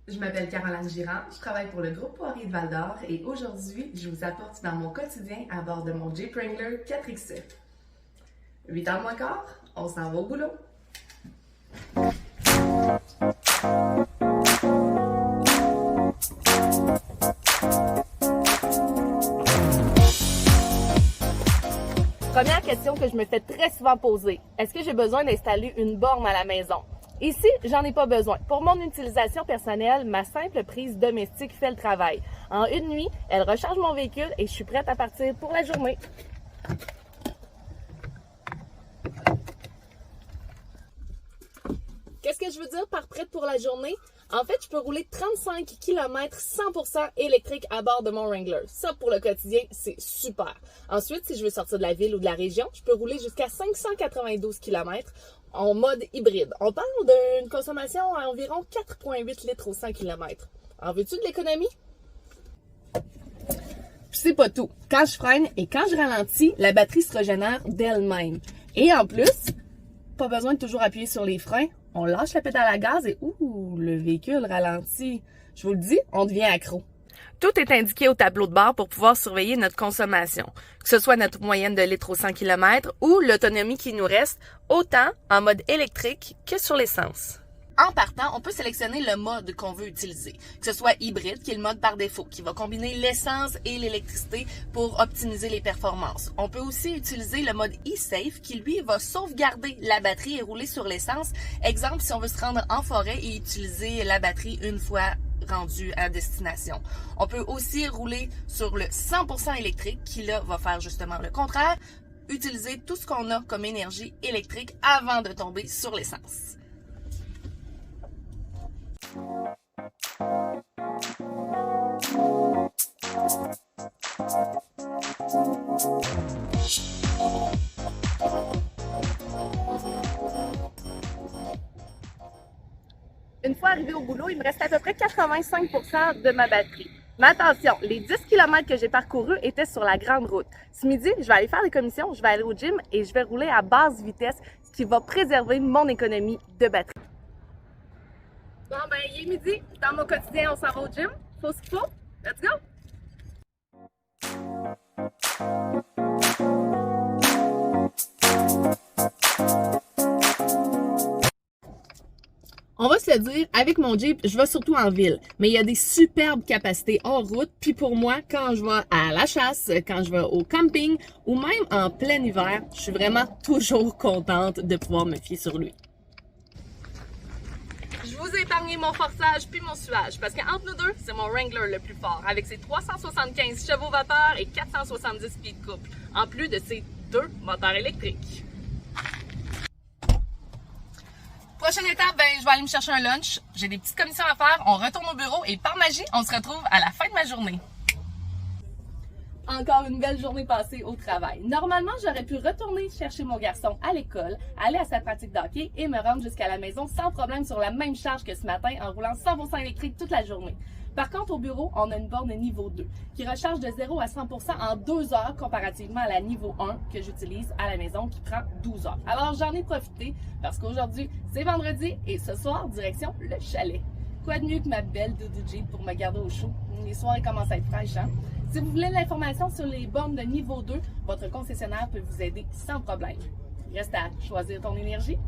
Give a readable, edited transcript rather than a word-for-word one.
Je m'appelle Caroline Girand, je travaille pour le groupe Poirier de Val-d'Or et aujourd'hui, je vous apporte dans mon quotidien à bord de mon Jeep Wrangler 4XE. 8 heures moins quart, on s'en va au boulot. Première question que je me fais très souvent poser. Est-ce que j'ai besoin d'installer une borne à la maison? Ici, j'en ai pas besoin. Pour mon utilisation personnelle, ma simple prise domestique fait le travail. En une nuit, elle recharge mon véhicule et je suis prête à partir pour la journée. Qu'est-ce que je veux dire par prête pour la journée? En fait, je peux rouler 35 km 100% électrique à bord de mon Wrangler. Ça, pour le quotidien, c'est super. Ensuite, si je veux sortir de la ville ou de la région, je peux rouler jusqu'à 592 km en mode hybride. On parle d'une consommation à environ 4,8 litres au 100 km. En veux-tu de l'économie? Puis c'est pas tout. Quand je freine et quand je ralentis, la batterie se régénère d'elle-même. Et en plus, pas besoin de toujours appuyer sur les freins. On lâche la pédale à gaz et le véhicule ralentit. Je vous le dis, on devient accro. Tout est indiqué au tableau de bord pour pouvoir surveiller notre consommation, que ce soit notre moyenne de litres au 100 km ou l'autonomie qui nous reste, autant en mode électrique que sur l'essence. En partant, on peut sélectionner le mode qu'on veut utiliser, que ce soit hybride, qui est le mode par défaut, qui va combiner l'essence et l'électricité pour optimiser les performances. On peut aussi utiliser le mode e-safe, qui lui va sauvegarder la batterie et rouler sur l'essence. Exemple, si on veut se rendre en forêt et utiliser la batterie une fois rendu à destination. On peut aussi rouler sur le 100% électrique, qui là va faire justement le contraire, utiliser tout ce qu'on a comme énergie électrique avant de tomber sur l'essence. Une fois arrivé au boulot, il me reste à peu près 85% de ma batterie. Mais attention, les 10 km que j'ai parcourus étaient sur la grande route. Ce midi, je vais aller faire des commissions, je vais aller au gym et je vais rouler à basse vitesse, ce qui va préserver mon économie de batterie. Bon, ben, il est midi. Dans mon quotidien, on s'en va au gym. Faut ce qu'il faut. Let's go! On va se le dire, avec mon Jeep, je vais surtout en ville, mais il y a des superbes capacités hors route. Puis pour moi, quand je vais à la chasse, quand je vais au camping ou même en plein hiver, je suis vraiment toujours contente de pouvoir me fier sur lui. Je vous ai épargné mon forçage puis mon suage parce qu'entre nous deux, c'est mon Wrangler le plus fort avec ses 375 chevaux vapeur et 470 pieds de couple, en plus de ses 2 moteurs électriques. Prochaine étape, je vais aller me chercher un lunch. J'ai des petites commissions à faire, on retourne au bureau et par magie, on se retrouve à la fin de ma journée. Encore une belle journée passée au travail. Normalement, j'aurais pu retourner chercher mon garçon à l'école, aller à sa pratique d'hockey et me rendre jusqu'à la maison sans problème sur la même charge que ce matin en roulant 100% électrique toute la journée. Par contre, au bureau, on a une borne niveau 2 qui recharge de 0 à 100% en 2 heures comparativement à la niveau 1 que j'utilise à la maison qui prend 12 heures. Alors, j'en ai profité parce qu'aujourd'hui, c'est vendredi et ce soir, direction le chalet. Quoi de mieux que ma belle doudou Jeep pour me garder au chaud? Les soirées commencent à être fraîches, hein? Si vous voulez l'information sur les bornes de niveau 2, votre concessionnaire peut vous aider sans problème. Il reste à choisir ton énergie.